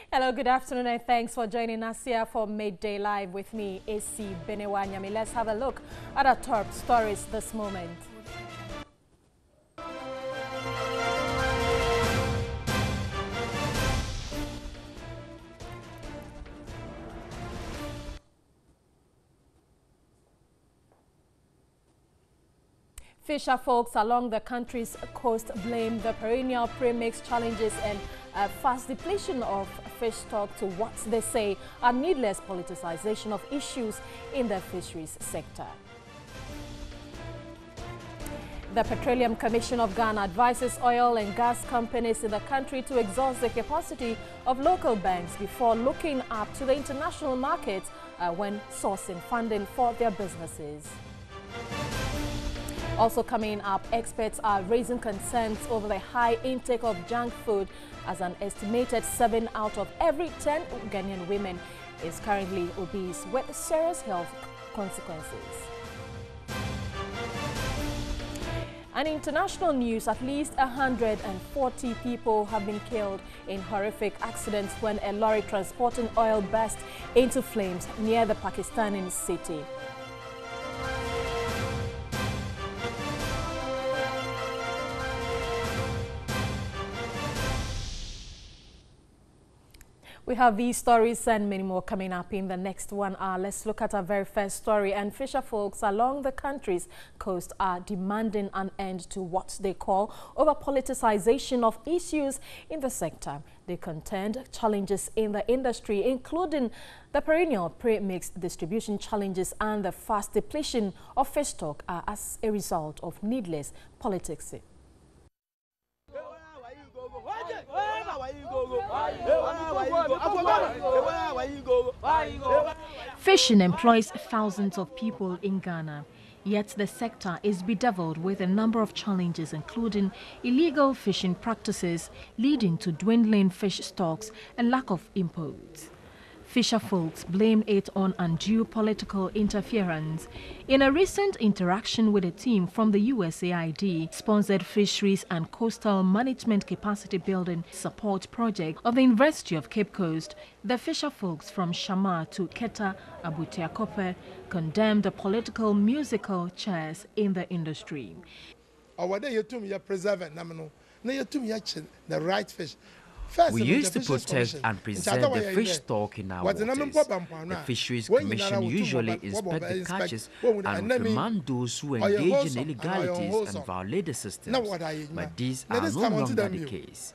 Hello, good afternoon, and thanks for joining us here for Midday Live with me, AC Benewanyami. Let's have a look at our top stories this moment. Fisher folks along the country's coast blame the perennial premix challenges and fast depletion of fish stock to what they say are needless politicization of issues in the fisheries sector. The Petroleum Commission of Ghana advises oil and gas companies in the country to exhaust the capacity of local banks before looking up to the international market when sourcing funding for their businesses. Also coming up, experts are raising concerns over the high intake of junk food, as an estimated 7 out of every 10 Ghanaian women is currently obese with serious health consequences. And international news, at least 140 people have been killed in horrific accidents when a lorry transporting oil burst into flames near the Pakistani city. We have these stories and many more coming up in the next 1 hour. Let's look at our very first story. And fisher folks along the country's coast are demanding an end to what they call over-politicization of issues in the sector. They contend challenges in the industry, including the perennial pre-mix distribution challenges and the fast depletion of fish stock, are as a result of needless politics. Fishing employs thousands of people in Ghana, yet the sector is bedeviled with a number of challenges, including illegal fishing practices leading to dwindling fish stocks and lack of imports. Fisher folks blamed it on undue political interference. In a recent interaction with a team from the USAID-sponsored Fisheries and Coastal Management Capacity Building Support Project of the University of Cape Coast, the fisher folks from Shamar to Keta Abutiakope condemned the political musical chairs in the industry. The right fish. We used to protect and preserve the fish stock in our waters. The Fisheries Commission usually inspect the catches and reprimand those who engage in illegalities and violate the systems, but these are no longer the case.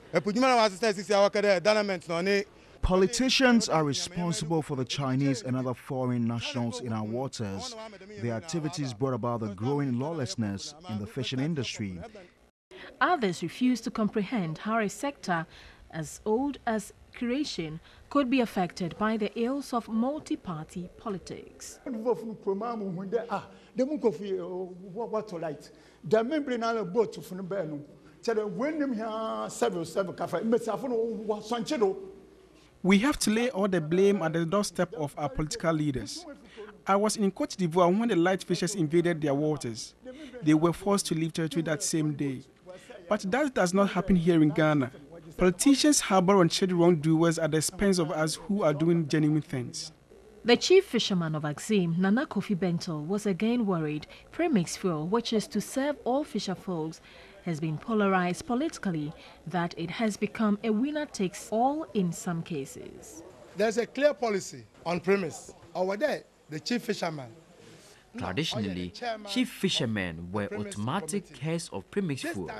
Politicians are responsible for the Chinese and other foreign nationals in our waters. Their activities brought about the growing lawlessness in the fishing industry. Others refuse to comprehend how a sector as old as creation could be affected by the ills of multi-party politics. We have to lay all the blame at the doorstep of our political leaders. I was in Côte d'Ivoire when the light fishers invaded their waters. They were forced to leave territory that same day. But that does not happen here in Ghana. Politicians harbor and shade wrongdoers at the expense of us who are doing genuine things. The chief fisherman of Axim, Nana Kofi Bentel, was again worried premix fuel, which is to serve all fisher folks, has been polarized politically, that it has become a winner-takes-all in some cases. There's a clear policy on premise. Over there, the chief fisherman. Traditionally, chief fishermen were automatic heads of premix food,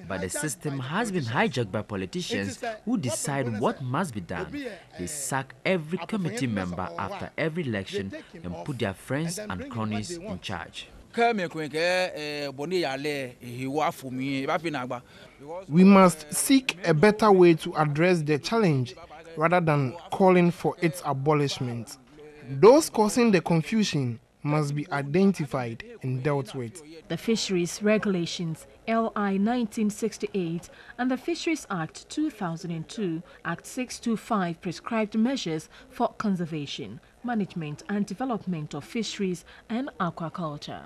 but the system has been hijacked by politicians who decide what must be done. They sack every committee member after every election and put their friends and cronies in charge. We must seek a better way to address the challenge rather than calling for its abolishment. Those causing the confusion must be identified and dealt with. The Fisheries Regulations, LI 1968, and the Fisheries Act 2002, Act 625 prescribed measures for conservation, management and development of fisheries and aquaculture.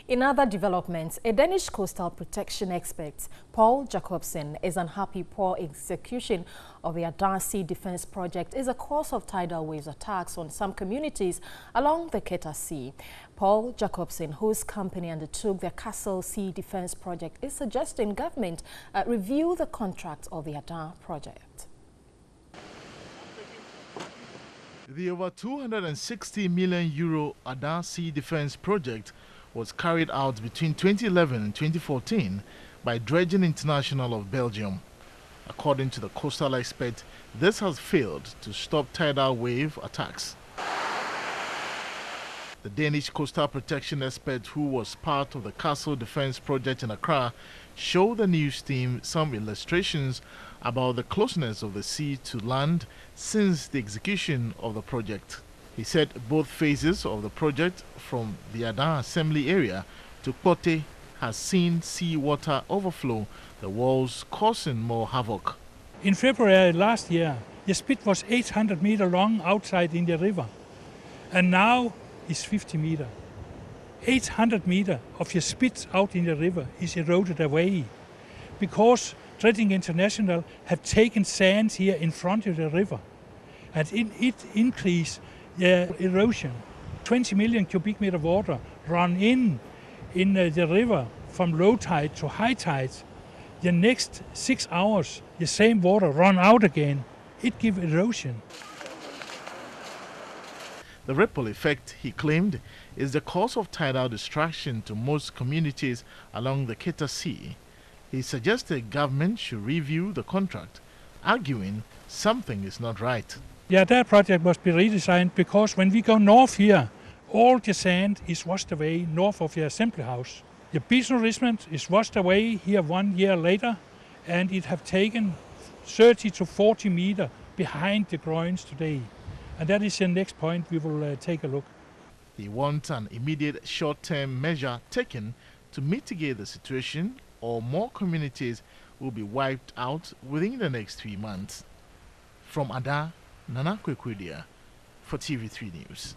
In other developments, a Danish coastal protection expert, Paul Jacobsen, is unhappy poor execution of the Adar Sea Defense Project is a cause of tidal waves attacks on some communities along the Keta Sea. Paul Jacobsen, whose company undertook the Castle Sea Defense Project, is suggesting government review the contract of the Adar project. The over €260 million Adar Sea Defense Project was carried out between 2011 and 2014 by Dredging International of Belgium. According to the coastal expert, this has failed to stop tidal wave attacks. The Danish coastal protection expert, who was part of the Castle Defense Project in Accra, showed the news team some illustrations about the closeness of the sea to land since the execution of the project. He said both phases of the project, from the Adar assembly area to Kote, has seen seawater overflow the walls, causing more havoc. In February last year, the spit was 800 meters long outside in the river, and now it's 50 meters. 800 meters of the spit out in the river is eroded away because Dredging International have taken sand here in front of the river, and it increased the erosion. 20 million cubic meter water run in the river from low tide to high tide. The next 6 hours, the same water run out again. It gives erosion. The ripple effect, he claimed, is the cause of tidal distraction to most communities along the Keta Sea. He suggested government should review the contract, arguing something is not right. Yeah, that project must be redesigned because when we go north here, all the sand is washed away north of the assembly house. The beach nourishment is washed away here 1 year later, and it have taken 30 to 40 meters behind the groins today. And that is the next point we will take a look. He wants an immediate short-term measure taken to mitigate the situation, or more communities will be wiped out within the next 3 months. From Adar, Nana Kwekwedia for TV3 News.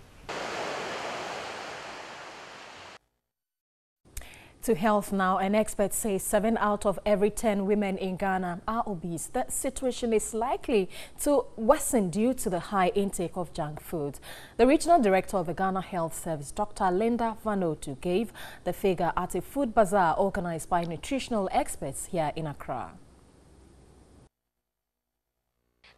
To health now, an expert says 7 out of every 10 women in Ghana are obese. That situation is likely to worsen due to the high intake of junk food. The regional director of the Ghana Health Service, Dr. Linda Vanotu, gave the figure at a food bazaar organized by nutritional experts here in Accra.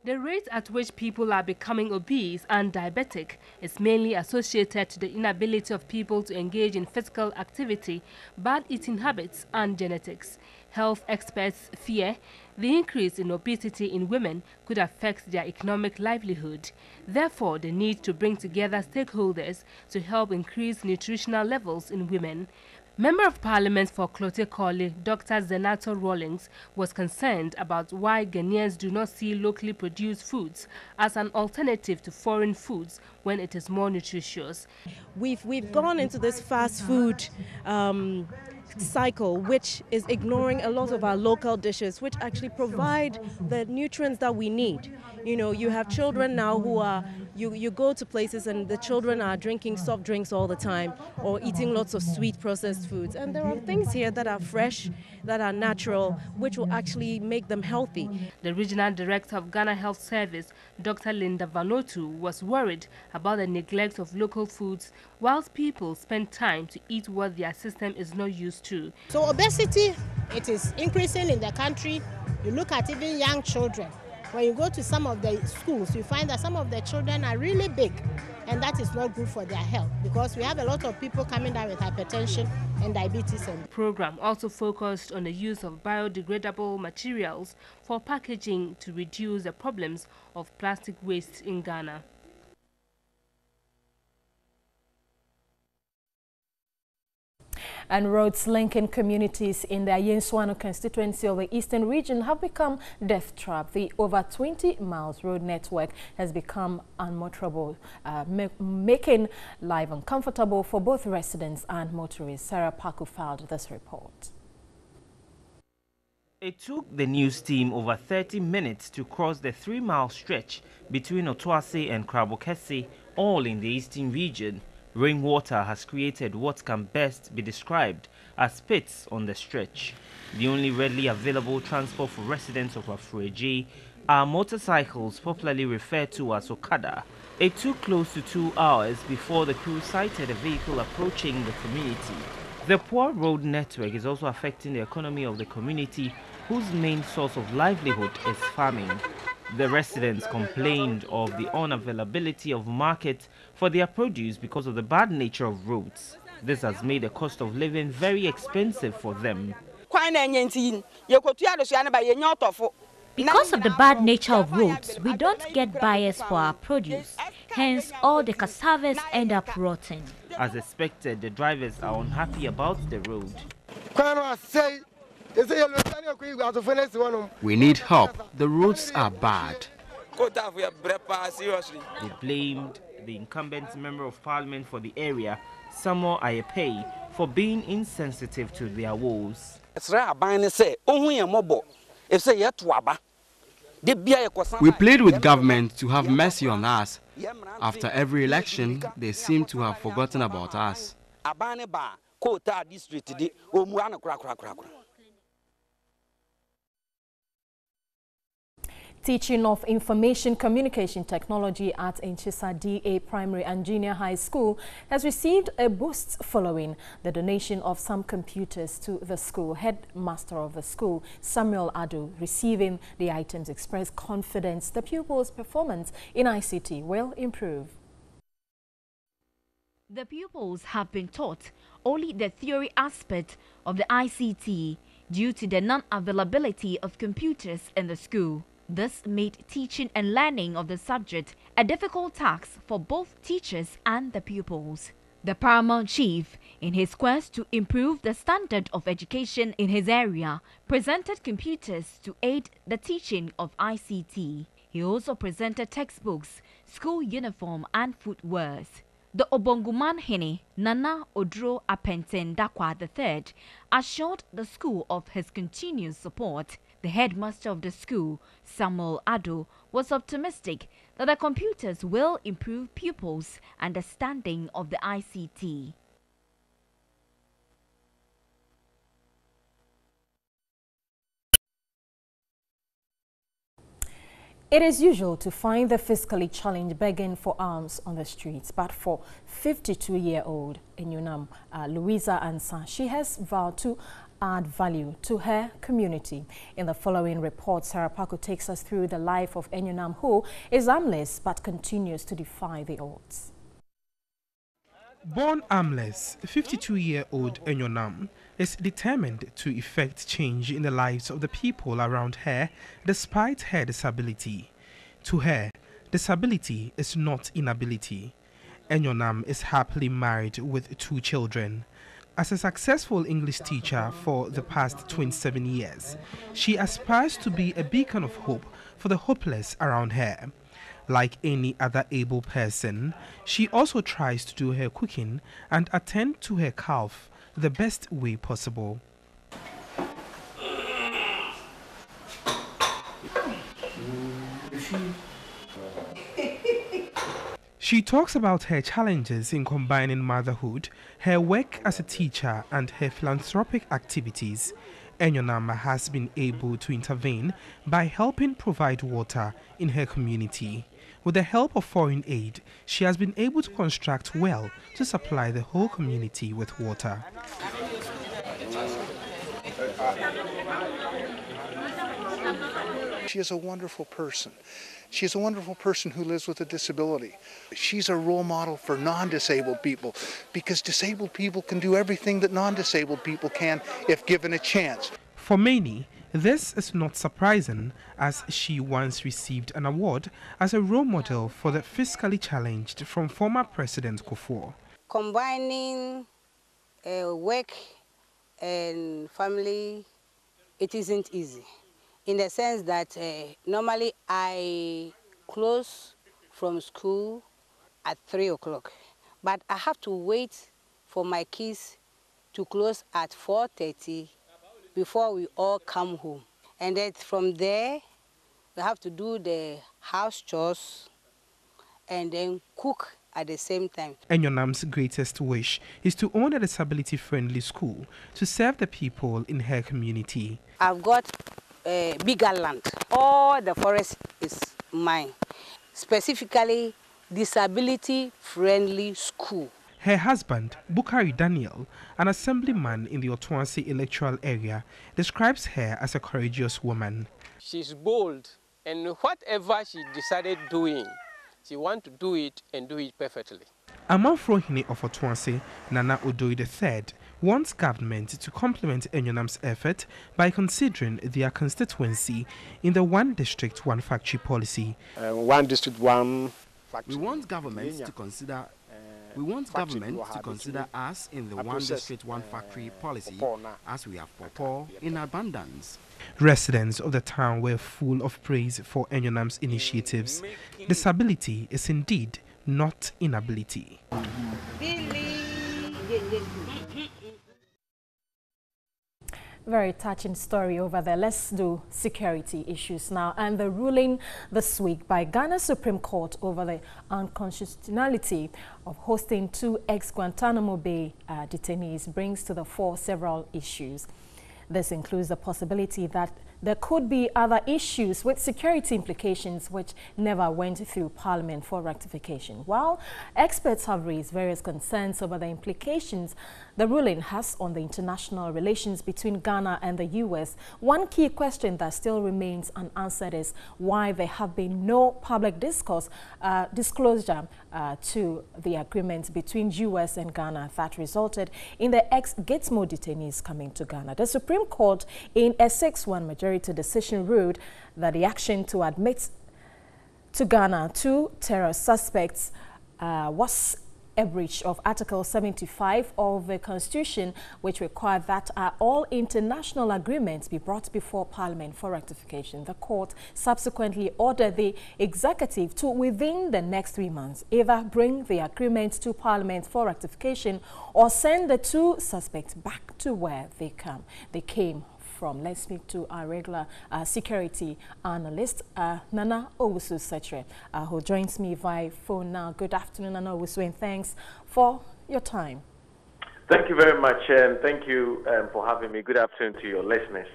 The rate at which people are becoming obese and diabetic is mainly associated to the inability of people to engage in physical activity, bad eating habits and genetics. Health experts fear the increase in obesity in women could affect their economic livelihood. Therefore, the need to bring together stakeholders to help increase nutritional levels in women. Member of Parliament for Klote Koli, Dr. Zenato Rawlings, was concerned about why Ghanaians do not see locally produced foods as an alternative to foreign foods when it is more nutritious. We've gone into this fast food cycle, which is ignoring a lot of our local dishes, which actually provide the nutrients that we need. You know, you have children now who are, you go to places and the children are drinking soft drinks all the time or eating lots of sweet processed foods. And there are things here that are fresh, that are natural, which will actually make them healthy. The regional director of Ghana Health Service, Dr. Linda Vanotu, was worried about the neglect of local foods whilst people spend time to eat what their system is not used to. So obesity, it is increasing in the country. You look at even young children. When you go to some of the schools, you find that some of the children are really big, and that is not good for their health because we have a lot of people coming down with hypertension and diabetes. The program also focused on the use of biodegradable materials for packaging to reduce the problems of plastic waste in Ghana. And roads linking communities in the Yenswano constituency of the eastern region have become death trap. The over 20 miles road network has become unmotorable, making life uncomfortable for both residents and motorists. Sarah Paku filed this report. It took the news team over 30 minutes to cross the 3-mile stretch between Otuase and Krabokese, all in the eastern region. Rainwater has created what can best be described as pits on the stretch. The only readily available transport for residents of Afreji are motorcycles, popularly referred to as Okada. It took close to 2 hours before the crew sighted a vehicle approaching the community. The poor road network is also affecting the economy of the community, whose main source of livelihood is farming. The residents complained of the unavailability of markets for their produce because of the bad nature of roads. This has made the cost of living very expensive for them. Because of the bad nature of roads, we don't get buyers for our produce. Hence, all the cassavas end up rotting. As expected, the drivers are unhappy about the road. We need help. The roads are bad. They blamed the incumbent member of parliament for the area, Samuel Ayepe, for being insensitive to their woes. We plead with government to have mercy on us. After every election, they seem to have forgotten about us. Teaching of Information Communication Technology at Enchisa DA Primary and Junior High School has received a boost following the donation of some computers to the school. Headmaster of the school, Samuel Ado, receiving the items, expressed confidence the pupils' performance in ICT will improve. The pupils have been taught only the theory aspect of the ICT due to the non-availability of computers in the school. This made teaching and learning of the subject a difficult task for both teachers and the pupils. The paramount chief, in his quest to improve the standard of education in his area, presented computers to aid the teaching of ICT. He also presented textbooks, school uniform and footwear. The Obonguman Hene, Nana Odro Apenten Dakwa III, assured the school of his continued support. The headmaster of the school, Samuel Ado, was optimistic that the computers will improve pupils' understanding of the ICT. It is usual to find the physically challenged begging for alms on the streets, but for 52-year-old Enyonam Louisa Ansa, she has vowed to add value to her community. In the following report, Sarah Paku takes us through the life of Enyonam, who is armless but continues to defy the odds. Born armless, 52-year-old Enyonam is determined to effect change in the lives of the people around her despite her disability. To her, disability is not inability. Enyonam is happily married with 2 children. As a successful English teacher for the past 27 years, she aspires to be a beacon of hope for the hopeless around her. Like any other able person, she also tries to do her cooking and attend to her calf the best way possible. She talks about her challenges in combining motherhood, her work as a teacher, and her philanthropic activities. Enyonam has been able to intervene by helping provide water in her community. With the help of foreign aid, she has been able to construct well to supply the whole community with water. She is a wonderful person. She is a wonderful person who lives with a disability. She's a role model for non-disabled people because disabled people can do everything that non-disabled people can if given a chance. For many, this is not surprising, as she once received an award as a role model for the physically challenged from former President Kufuor. Combining work and family, it isn't easy. In the sense that normally I close from school at 3 o'clock, but I have to wait for my kids to close at 4:30 before we all come home. And then from there, we have to do the house chores and then cook at the same time. Enyonam's greatest wish is to own a disability-friendly school to serve the people in her community. I've got bigger land. All the forest is mine. Specifically, disability-friendly school. Her husband, Bukari Daniel, an assemblyman in the Otuansi electoral area, describes her as a courageous woman. She's bold, and whatever she decided doing, she wants to do it and do it perfectly. Amanfrohini of Otuansi, Nana Odoi III, wants government to complement Enyonam's effort by considering their constituency in the one district, one factory policy. One district, one factory. We want government to consider us in the one district, one factory policy, as we have pawpaw in abundance. Residents of the town were full of praise for Enyonam's initiatives. Disability is indeed not inability. Very touching story over there. Let's do security issues now. And the ruling this week by Ghana Supreme Court over the unconstitutionality of hosting 2 ex-Guantanamo Bay detainees brings to the fore several issues. This includes the possibility that there could be other issues with security implications which never went through Parliament for rectification. While experts have raised various concerns over the implications the ruling has on the international relations between Ghana and the U.S., one key question that still remains unanswered is why there have been no public disclosure to the agreement between U.S. and Ghana that resulted in the ex-Gitmo detainees coming to Ghana. The Supreme Court, in a 6-1 majority decision, ruled that the action to admit to Ghana 2 terror suspects was a breach of Article 75 of the Constitution, which required that all international agreements be brought before Parliament for rectification. The court subsequently ordered the executive to, within the next 3 months, either bring the agreement to Parliament for rectification or send the 2 suspects back to where they came from. Let's speak to our regular security analyst, Nana Owusu-Setre, who joins me via phone now. Good afternoon, Nana Owusu, and thanks for your time. Thank you very much, and thank you for having me. Good afternoon to your listeners.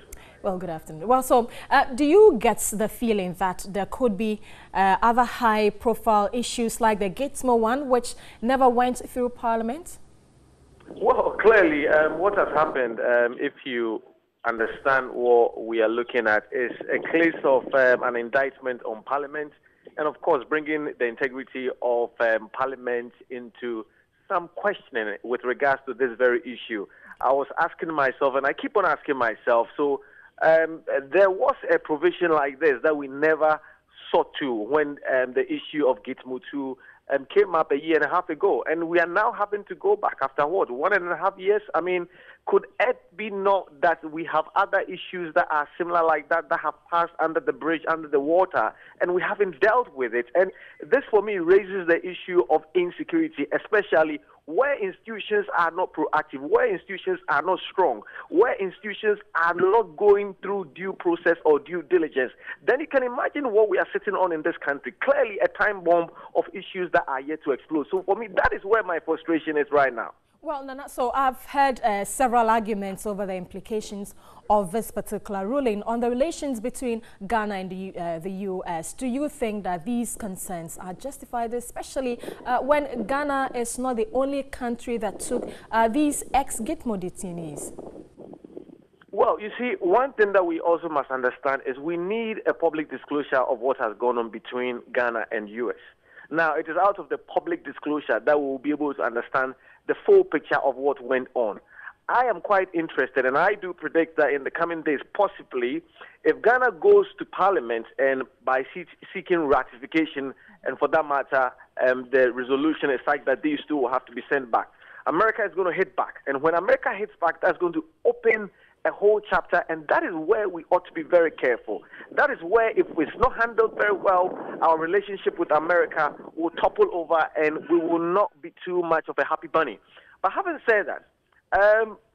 Well, good afternoon. Well, so do you get the feeling that there could be other high-profile issues like the Gitmo one, which never went through Parliament? Well, clearly, what has happened, if you understand what we are looking at, is a case of an indictment on Parliament and, of course, bringing the integrity of Parliament into some questioning with regards to this very issue. I was asking myself, and I keep on asking myself, so there was a provision like this that we never sought to when the issue of Gitmo 2 came up 1.5 years ago, and we are now having to go back after what, 1.5 years? I mean, could it be not that we have other issues that are similar like that have passed under the bridge, under the water, and we haven't dealt with it? And this, for me, raises the issue of insecurity, especially where institutions are not proactive, where institutions are not strong, where institutions are not going through due process or due diligence. Then you can imagine what we are sitting on in this country. Clearly a time bomb of issues that are yet to explode. So for me, that is where my frustration is right now. Well, Nana, so I've heard several arguments over the implications of this particular ruling on the relations between Ghana and the U.S. Do you think that these concerns are justified, especially when Ghana is not the only country that took these ex-Gitmo detainees? Well, you see, one thing that we also must understand is we need a public disclosure of what has gone on between Ghana and U.S. Now, it is out of the public disclosure that we will be able to understand the full picture of what went on. I am quite interested, and I do predict that in the coming days, possibly, if Ghana goes to Parliament and by seeking ratification, and for that matter, the resolution is such that these 2 will have to be sent back, America is going to hit back. And when America hits back, that's going to open a whole chapter, and that is where we ought to be very careful. That is where, if it's not handled very well, our relationship with America will topple over and we will not be too much of a happy bunny. But having said that,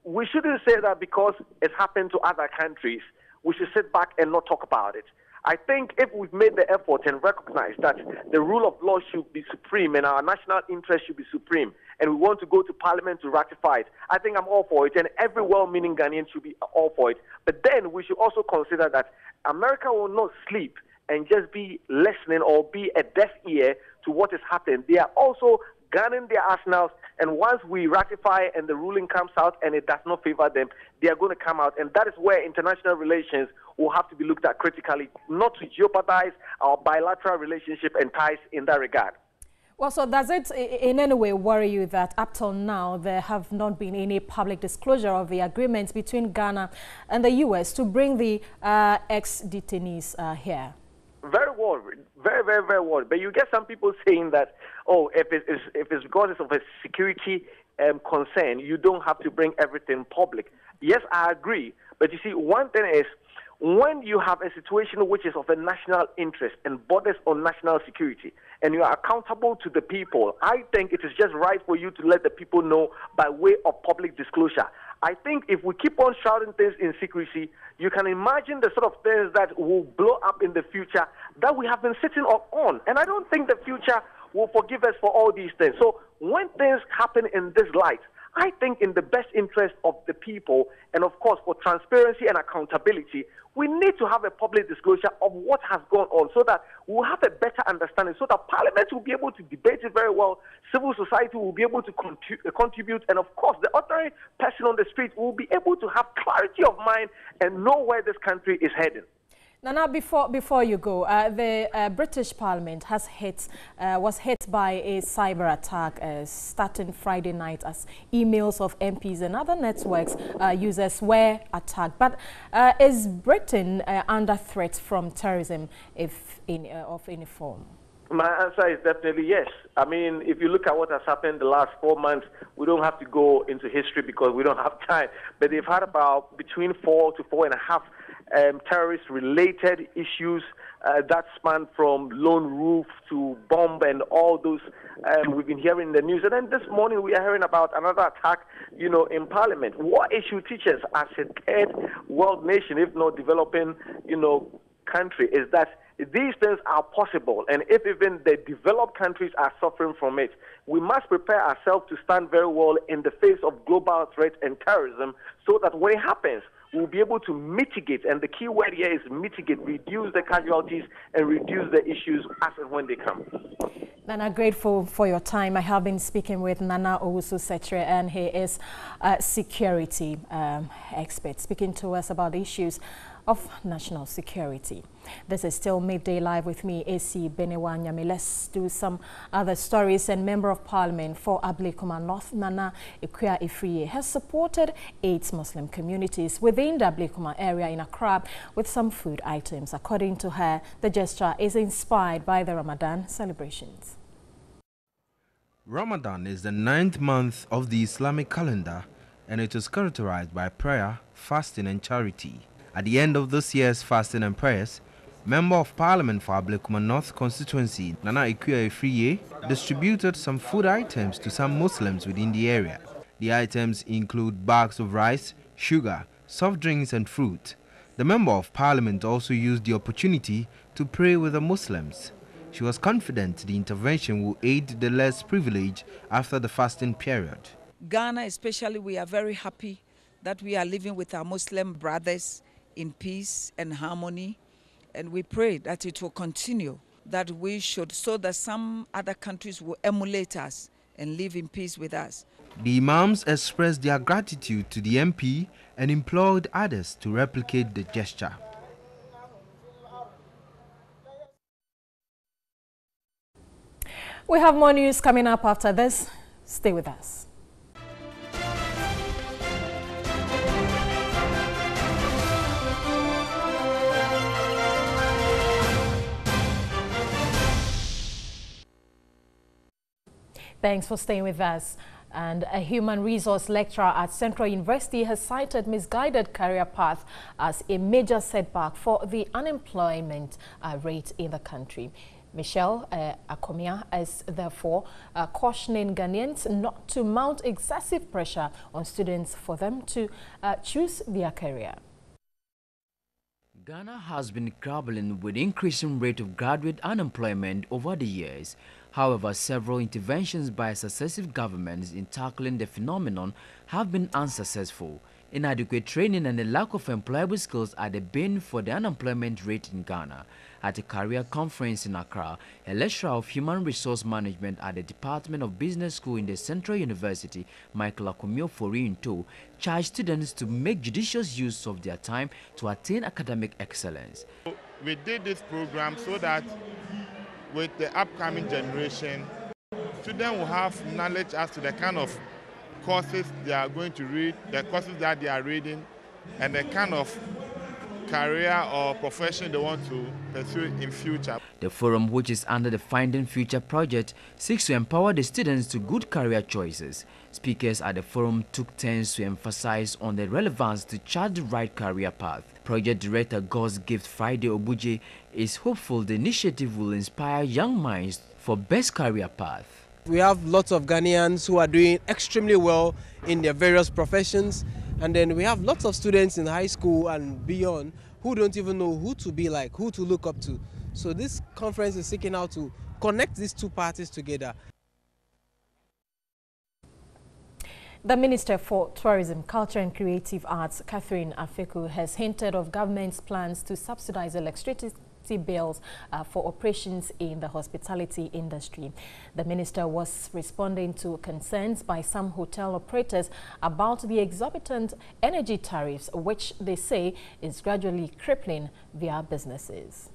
we shouldn't say that because it's happened to other countries, we should sit back and not talk about it. I think if we've made the effort and recognized that the rule of law should be supreme and our national interest should be supreme, and we want to go to Parliament to ratify it, I think I'm all for it, and every well-meaning Ghanaian should be all for it. But then we should also consider that America will not sleep and just be listening or be a deaf ear to what is happening. They are also gunning their arsenals, and once we ratify and the ruling comes out and it does not favor them, they are going to come out, and that is where international relations will have to be looked at critically, not to jeopardize our bilateral relationship and ties in that regard. Well, so does it in any way worry you that up till now there have not been any public disclosure of the agreements between Ghana and the U.S. to bring the ex-detainees here? Very worried, very, very, very worried. But you get some people saying that, oh, if it's because of a security concern, you don't have to bring everything public. Yes, I agree. But you see, one thing is, when you have a situation which is of a national interest and borders on national security, and you are accountable to the people, I think it is just right for you to let the people know by way of public disclosure. I think if we keep on shouting things in secrecy, you can imagine the sort of things that will blow up in the future that we have been sitting on. And I don't think the future will forgive us for all these things. So when things happen in this light, I think in the best interest of the people, and of course for transparency and accountability, we need to have a public disclosure of what has gone on so that we'll have a better understanding, so that Parliament will be able to debate it very well, civil society will be able to contribute, and of course the ordinary person on the street will be able to have clarity of mind and know where this country is heading. Now, before you go, the British Parliament was hit by a cyber attack starting Friday night, as emails of MPs and other networks users were attacked. But is Britain under threat from terrorism of any form? My answer is definitely yes. I mean, if you look at what has happened the last 4 months, we don't have to go into history because we don't have time. But they've had about between 4 to 4.5 terrorist-related issues that span from lone wolf to bomb and all those we've been hearing in the news. And then this morning we are hearing about another attack, in Parliament. What issue teaches as a third world nation, if not developing, country, is that these things are possible. And if even the developed countries are suffering from it, we must prepare ourselves to stand very well in the face of global threat and terrorism, so that when it happens, we'll be able to mitigate, and the key word here is mitigate, reduce the casualties and reduce the issues as and when they come. Nana, grateful for your time. I have been speaking with Nana Owusu-Setre, and he is a security expert, speaking to us about the issues of national security. This is still Midday Live with me, AC Benewanyame. Let's do some other stories. And Member of Parliament for Ablekuma North, Nana Ekuya-Afriye, has supported 8 Muslim communities within the Ablekuma area in Accra with some food items. According to her, the gesture is inspired by the Ramadan celebrations. Ramadan is the 9th month of the Islamic calendar, and it is characterized by prayer, fasting and charity. At the end of this year's fasting and prayers, Member of Parliament for Ablekuma North constituency, Nana Ekuya-Afriye, distributed some food items to some Muslims within the area. The items include bags of rice, sugar, soft drinks and fruit. The Member of Parliament also used the opportunity to pray with the Muslims. She was confident the intervention will aid the less privileged after the fasting period. Ghana especially, we are very happy that we are living with our Muslim brothers in peace and harmony, and we pray that it will continue, that we should, so that some other countries will emulate us and live in peace with us. The Imams expressed their gratitude to the MP and implored others to replicate the gesture. We have more news coming up after this. Stay with us. Thanks for staying with us. And a human resource lecturer at Central University has cited misguided career path as a major setback for the unemployment rate in the country. Michelle Akomia is therefore cautioning Ghanaians not to mount excessive pressure on students for them to choose their career. Ghana has been grappling with increasing rate of graduate unemployment over the years. However, several interventions by successive governments in tackling the phenomenon have been unsuccessful. Inadequate training and the lack of employable skills are the bane for the unemployment rate in Ghana. At a career conference in Accra, a lecturer of human resource management at the Department of Business School in the Central University, Michael Akomio Forinto, charged students to make judicious use of their time to attain academic excellence. We did this program so that with the upcoming generation, students will have knowledge as to the kind of courses they are going to read, the courses that they are reading, and the kind of career or profession they want to pursue in future. The forum, which is under the Finding Future project, seeks to empower the students to good career choices. Speakers at the forum took turns to emphasize on the relevance to chart the right career path. Project Director God's Gift Friday Obuje is hopeful the initiative will inspire young minds for best career path. We have lots of Ghanaians who are doing extremely well in their various professions, and then we have lots of students in high school and beyond who don't even know who to be like, who to look up to. So this conference is seeking out to connect these two parties together. The Minister for Tourism, Culture and Creative Arts, Catherine Afeku, has hinted of government's plans to subsidize electricity bills for operations in the hospitality industry. The minister was responding to concerns by some hotel operators about the exorbitant energy tariffs, which they say is gradually crippling their businesses.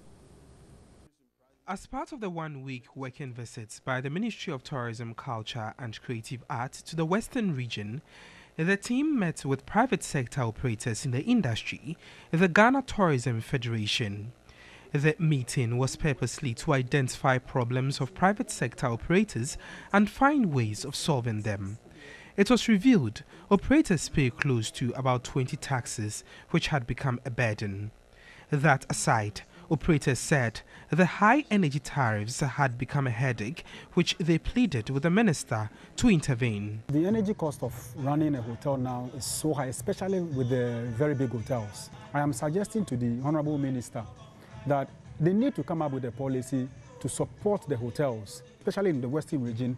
As part of the one-week working visits by the Ministry of Tourism, Culture and Creative Arts to the Western region, the team met with private sector operators in the industry, the Ghana Tourism Federation. The meeting was purposely to identify problems of private sector operators and find ways of solving them. It was revealed operators pay close to about 20 taxes, which had become a burden. That aside, operators said the high energy tariffs had become a headache, which they pleaded with the minister to intervene. The energy cost of running a hotel now is so high, especially with the very big hotels. I am suggesting to the Honorable Minister that they need to come up with a policy to support the hotels, especially in the Western region.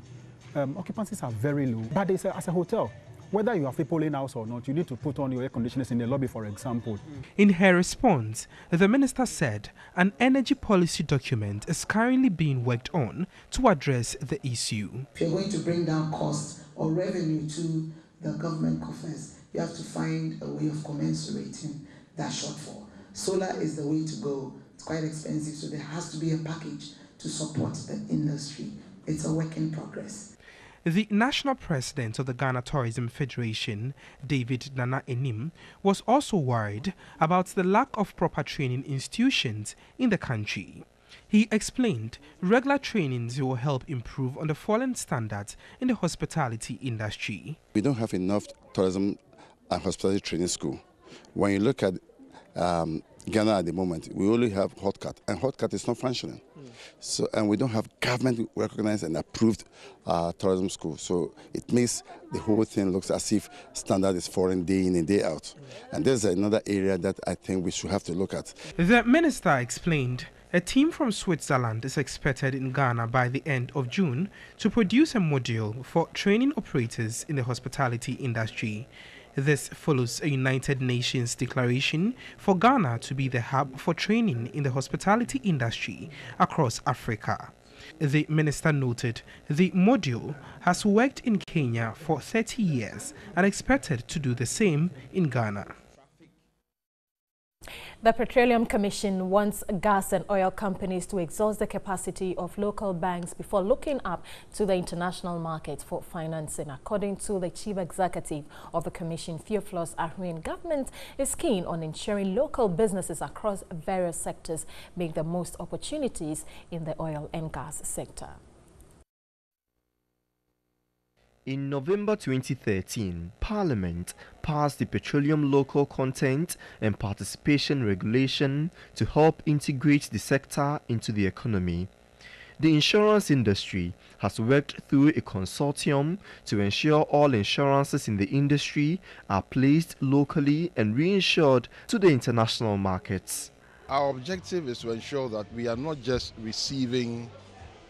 Occupancies are very low, but they say as a hotel, whether you have people in house or not, you need to put on your air conditioners in the lobby, for example. In her response, the minister said an energy policy document is currently being worked on to address the issue. If you're going to bring down costs or revenue to the government coffers, you have to find a way of commensurating that shortfall. Solar is the way to go. It's quite expensive, so there has to be a package to support the industry. It's a work in progress. The national president of the Ghana Tourism Federation, David Nana Enim, was also worried about the lack of proper training institutions in the country. He explained regular trainings will help improve on the fallen standards in the hospitality industry. We don't have enough tourism and hospitality training school. When you look at Ghana at the moment, we only have HotCat, and HotCat is not functioning. So, and we don't have government recognized and approved tourism school. So it makes the whole thing looks as if standard is falling day in and day out. And there's another area that I think we should have to look at. The minister explained a team from Switzerland is expected in Ghana by the end of June to produce a module for training operators in the hospitality industry. This follows a United Nations declaration for Ghana to be the hub for training in the hospitality industry across Africa. The minister noted the module has worked in Kenya for 30 years and expected to do the same in Ghana. The Petroleum Commission wants gas and oil companies to exhaust the capacity of local banks before looking up to the international market for financing. According to the chief executive of the Commission, Theophilus Ahwin, government is keen on ensuring local businesses across various sectors make the most opportunities in the oil and gas sector. In November 2013, Parliament passed the Petroleum Local Content and Participation Regulation to help integrate the sector into the economy. The insurance industry has worked through a consortium to ensure all insurances in the industry are placed locally and reinsured to the international markets. Our objective is to ensure that we are not just receiving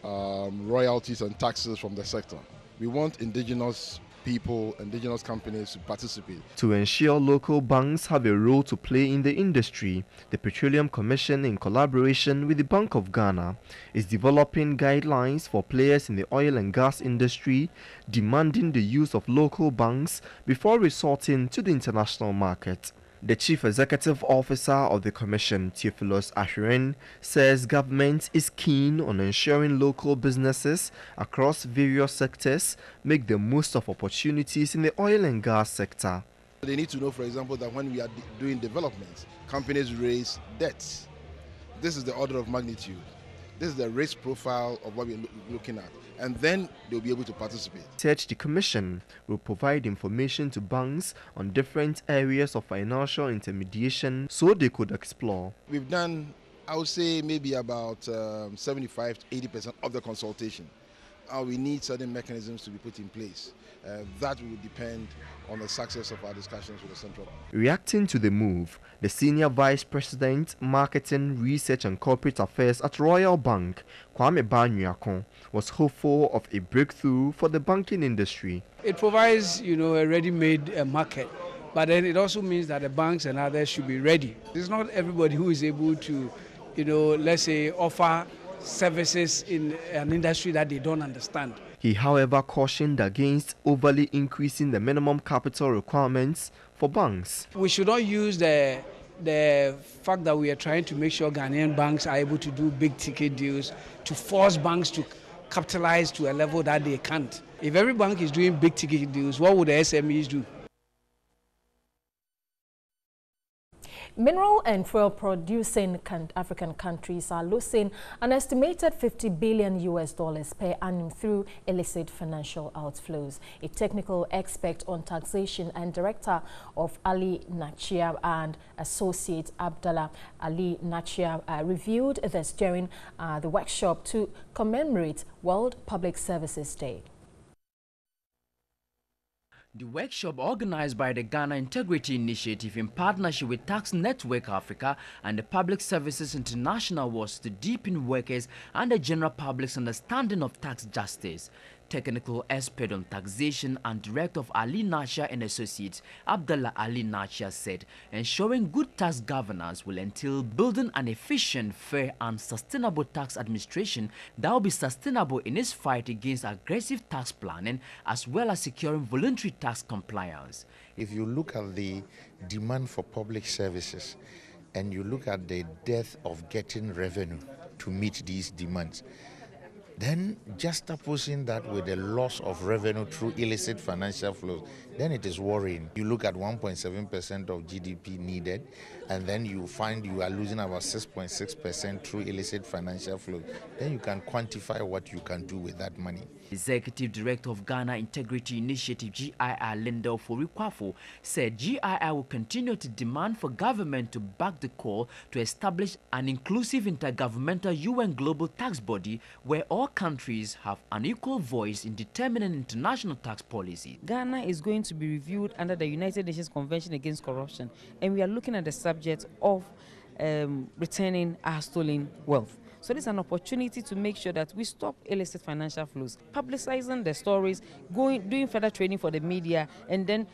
royalties and taxes from the sector. We want indigenous people, indigenous companies to participate. To ensure local banks have a role to play in the industry, the Petroleum Commission, in collaboration with the Bank of Ghana, is developing guidelines for players in the oil and gas industry, demanding the use of local banks before resorting to the international market. The Chief Executive Officer of the Commission, Theophilus Ahweren, says government is keen on ensuring local businesses across various sectors make the most of opportunities in the oil and gas sector. They need to know, for example, that when we are doing developments, companies raise debts. This is the order of magnitude. This is the risk profile of what we're looking at. And then they'll be able to participate. The Commission will provide information to banks on different areas of financial intermediation so they could explore. We've done, I would say, maybe about 75 to 80% of the consultation. We need certain mechanisms to be put in place. That will depend on the success of our discussions with the central bank. Reacting to the move, the Senior Vice President, Marketing, Research and Corporate Affairs at Royal Bank, Kwame Banyuakon, was hopeful of a breakthrough for the banking industry. It provides, a ready-made market, but then it also means that the banks and others should be ready. It's not everybody who is able to, let's say, offer services in an industry that they don't understand. He, however, cautioned against overly increasing the minimum capital requirements for banks. We should not use the fact that we are trying to make sure Ghanaian banks are able to do big ticket deals to force banks to capitalize to a level that they can't. If every bank is doing big ticket deals, what would the SMEs do? Mineral and fuel producing African countries are losing an estimated $50 billion per annum through illicit financial outflows. A technical expert on taxation and director of Ali Nachia and associate Abdallah Ali Nachia reviewed this during the workshop to commemorate World Public Services Day. The workshop, organized by the Ghana Integrity Initiative in partnership with Tax Network Africa and the Public Services International, was to deepen workers and the general public's understanding of tax justice. Technical expert on taxation and director of Ali Nachia and Associates, Abdallah Ali Nachia, said ensuring good tax governance will entail building an efficient, fair and sustainable tax administration that will be sustainable in its fight against aggressive tax planning, as well as securing voluntary tax compliance. If you look at the demand for public services and you look at the depth of getting revenue to meet these demands, then juxtaposing that with the loss of revenue through illicit financial flows, then it is worrying. You look at 1.7% of GDP needed, and then you find you are losing about 6.6% through illicit financial flows. Then you can quantify what you can do with that money. Executive Director of Ghana Integrity Initiative, GIR, Linda Ofori-Kwafo, said GIR will continue to demand for government to back the call to establish an inclusive intergovernmental UN global tax body where all countries have an equal voice in determining international tax policy. Ghana is going to be reviewed under the United Nations Convention Against Corruption, and we are looking at the subject of returning our stolen wealth. So this is an opportunity to make sure that we stop illicit financial flows, publicizing the stories, doing further training for the media, and then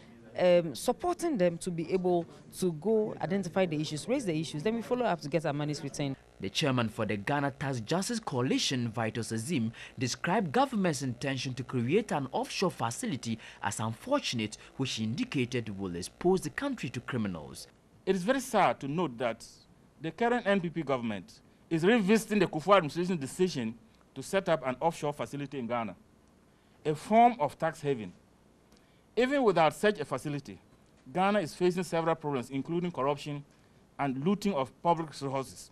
supporting them to be able to go identify the issues, raise the issues, then we follow up to get our monies returned. The chairman for the Ghana Tax Justice Coalition, Vitus Azim, described government's intention to create an offshore facility as unfortunate, which he indicated will expose the country to criminals. It is very sad to note that the current NPP government is revisiting the Kufuor administration's decision to set up an offshore facility in Ghana, a form of tax haven. Even without such a facility, Ghana is facing several problems, including corruption and looting of public resources,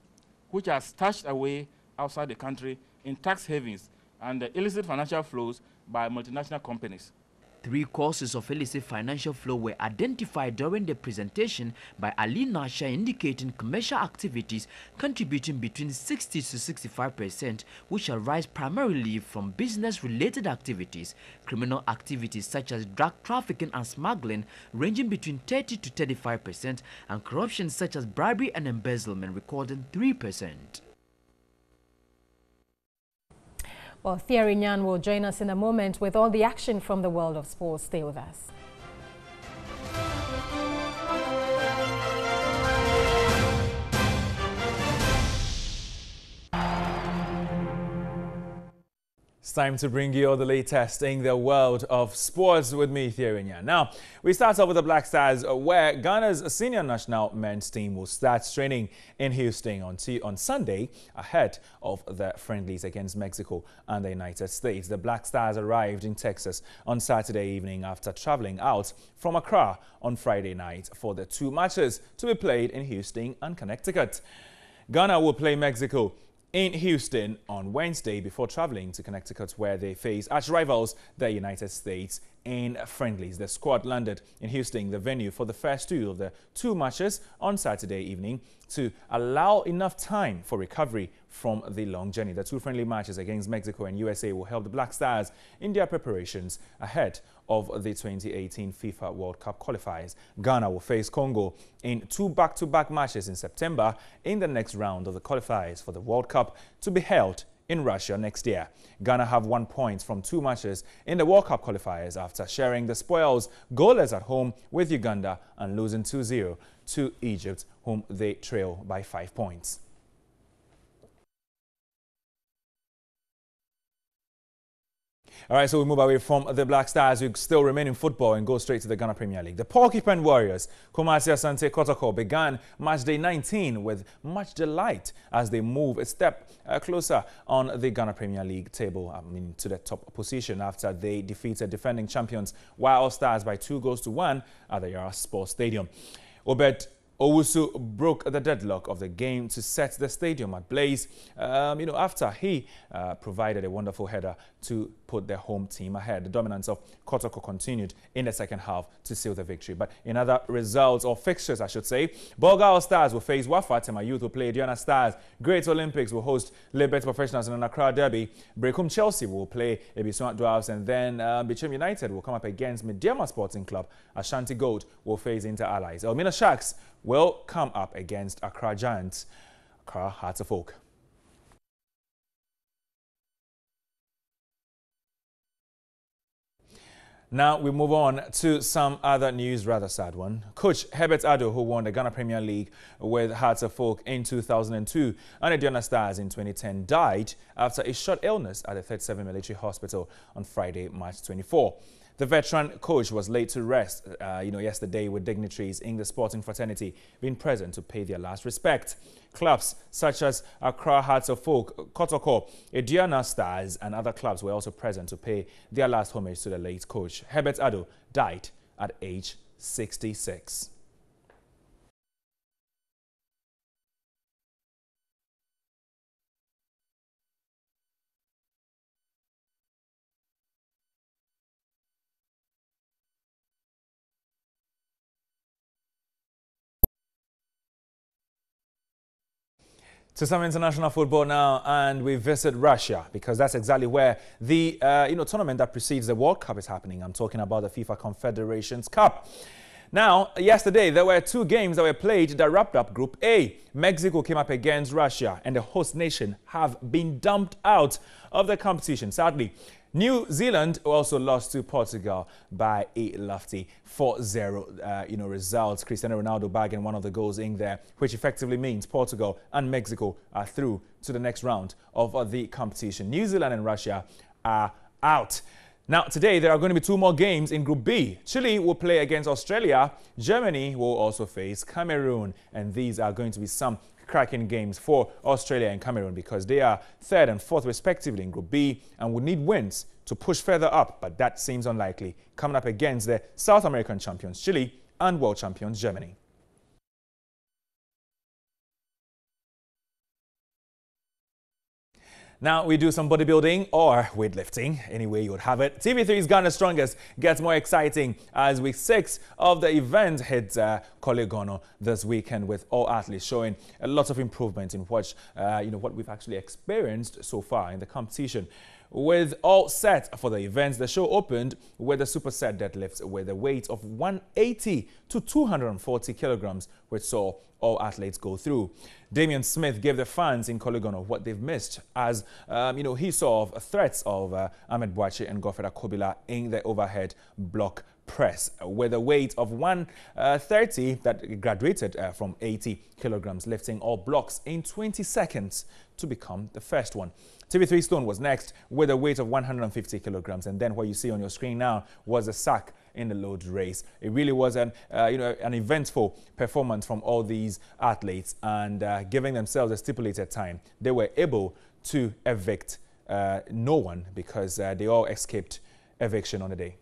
which are stashed away outside the country in tax havens and the illicit financial flows by multinational companies. 3 causes of illicit financial flow were identified during the presentation by Ali Nasha, indicating commercial activities contributing between 60 to 65%, which arise primarily from business-related activities, criminal activities such as drug trafficking and smuggling ranging between 30 to 35%, and corruption such as bribery and embezzlement recording 3%. Well, Thierry Nyan will join us in a moment with all the action from the world of sports. Stay with us. It's time to bring you all the latest in the world of sports with me, Thierry Nyan. Now, we start off with the Black Stars, where Ghana's senior national men's team will start training in Houston on Sunday ahead of the friendlies against Mexico and the United States. The Black Stars arrived in Texas on Saturday evening after traveling out from Accra on Friday night for the 2 matches to be played in Houston and Connecticut. Ghana will play Mexico in Houston on Wednesday before traveling to Connecticut, where they face arch-rivals, the United States, in friendlies. The squad landed in Houston, the venue for the first 2 of the 2 matches on Saturday evening, to allow enough time for recovery from the long journey. The 2 friendly matches against Mexico and USA will help the Black Stars in their preparations ahead of the 2018 FIFA World Cup qualifiers. Ghana will face Congo in 2 back-to-back matches in September in the next round of the qualifiers for the World Cup to be held in Russia next year. Ghana have 1 point from 2 matches in the World Cup qualifiers after sharing the spoils goalless at home with Uganda and losing 2-0 to Egypt, whom they trail by 5 points. All right, so we move away from the Black Stars, who still remain in football, and go straight to the Ghana Premier League. The Porcupine Warriors, Kumasi Asante Kotoko, began match day 19 with much delight as they move a step closer on the Ghana Premier League table, to the top position after they defeated defending champions Wild Stars by 2-1 at the Yara Sports Stadium. Obed Owusu broke the deadlock of the game to set the stadium ablaze, after he provided a wonderful header to put their home team ahead. The dominance of Kotoko continued in the second half to seal the victory. But in other results, or fixtures, I should say, Bolga Stars will face Wafa. Tema Youth will play Diana Stars. Great Olympics will host Liberty Professionals in an Accra Derby. Brekum Chelsea will play Ebisuat Dwarfs, and then Bichim United will come up against Midday Sporting Club. Ashanti Gold will face Inter Allies. Elmina Sharks will come up against Accra Giants. Accra Hearts of Oak. Now we move on to some other news, rather sad one. Coach Herbert Addo, who won the Ghana Premier League with Hearts of Oak in 2002 and the Diana Stars in 2010, died after a short illness at the 37 Military Hospital on Friday, March 24. The veteran coach was laid to rest, yesterday, with dignitaries in the sporting fraternity being present to pay their last respect. Clubs such as Accra Hearts of Oak, Kotoko, Diana Stars, and other clubs were also present to pay their last homage to the late coach. Herbert Addo died at age 66. To some international football now, and we visit Russia, because that's exactly where the tournament that precedes the World Cup is happening. I'm talking about the FIFA Confederations Cup. Now, yesterday, there were 2 games that were played that wrapped up Group A. Mexico came up against Russia, and the host nation have been dumped out of the competition, sadly. New Zealand also lost to Portugal by a lofty 4-0 results. Cristiano Ronaldo bagging one of the goals in there, which effectively means Portugal and Mexico are through to the next round of the competition. New Zealand and Russia are out. Now, today, there are going to be 2 more games in Group B. Chile will play against Australia. Germany will also face Cameroon. And these are going to be some cracking games for Australia and Cameroon, because they are 3rd and 4th respectively in Group B and would need wins to push further up, but that seems unlikely, coming up against the South American champions Chile and world champions Germany. Now we do some bodybuilding or weightlifting, any way you would have it. TV3's Ghana's Strongest gets more exciting as week 6 of the event hits Kolegono this weekend, with all athletes showing a lot of improvement in what we've actually experienced so far in the competition. With all set for the events, the show opened with a superset deadlift with a weight of 180 to 240 kilograms, which saw all athletes go through. Damian Smith gave the fans in Kolegono what they've missed, as he saw threats of Ahmed Boachi and Godfrey Akobila in the overhead block press with a weight of 130 that graduated from 80 kilograms, lifting all blocks in 20 seconds to become the first one. TV3 Stone was next with a weight of 150 kilograms, and then what you see on your screen now was a sack in the load race. It really was an eventful performance from all these athletes, and giving themselves a stipulated time, they were able to evict no one, because they all escaped eviction on the day.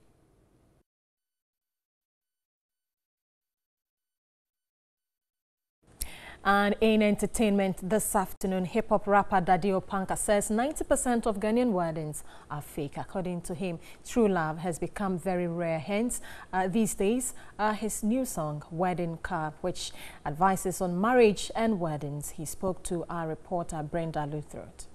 And in entertainment this afternoon, hip-hop rapper Daddy Opanka says 90% of Ghanaian weddings are fake. According to him, true love has become very rare. Hence, these days, his new song, Wedding Car, which advises on marriage and weddings. He spoke to our reporter, Brenda Luthrot.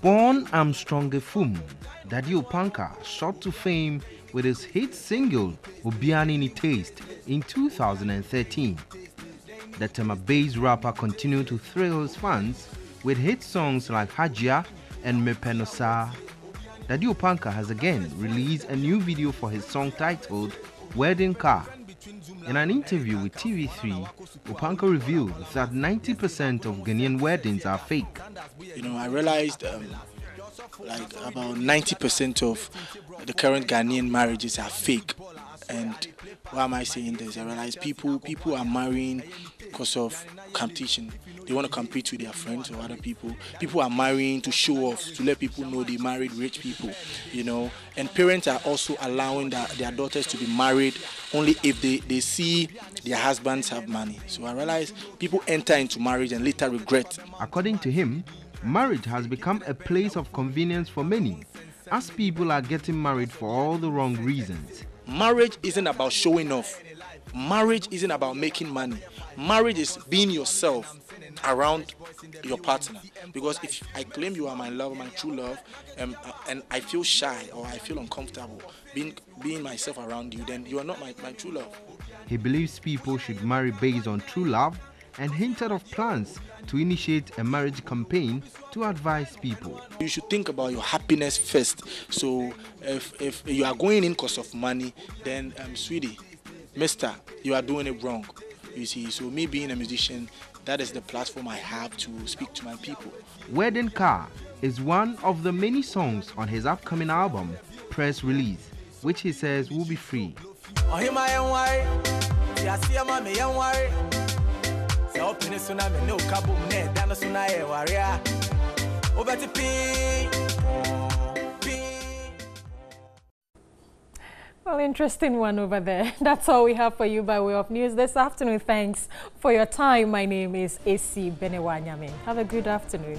Born Armstrong Efum, Daddy Opanka shot to fame with his hit single Obiani Ni Taste in 2013. The Tema-based rapper continued to thrill his fans with hit songs like Hajia and Mepenosa. Daddy Opanka has again released a new video for his song titled Wedding Car. In an interview with TV3, Opanka revealed that 90% of Ghanaian weddings are fake. I realized like about 90% of the current Ghanaian marriages are fake. And why am I saying this? I realize people are marrying because of competition. They want to compete with their friends or other people. People are marrying to show off, to let people know they married rich people, And parents are also allowing their daughters to be married only if they see their husbands have money. So I realize people enter into marriage and later regret. According to him, marriage has become a place of convenience for many, as people are getting married for all the wrong reasons. Marriage isn't about showing off. Marriage isn't about making money. Marriage is being yourself around your partner. Because if I claim you are my love, my true love, and I feel shy or I feel uncomfortable being myself around you, then you are not my true love. He believes people should marry based on true love and hinted of plans to initiate a marriage campaign to advise people. You should think about your happiness first. So if you are going in because of money, then sweetie, mister, you are doing it wrong. You see, so me being a musician, that is the platform I have to speak to my people. Wedding Car is one of the many songs on his upcoming album, Press Release, which he says will be free. Well, interesting one over there. That's all we have for you by way of news this afternoon. Thanks for your time. My name is AC Benewanyame. Have a good afternoon.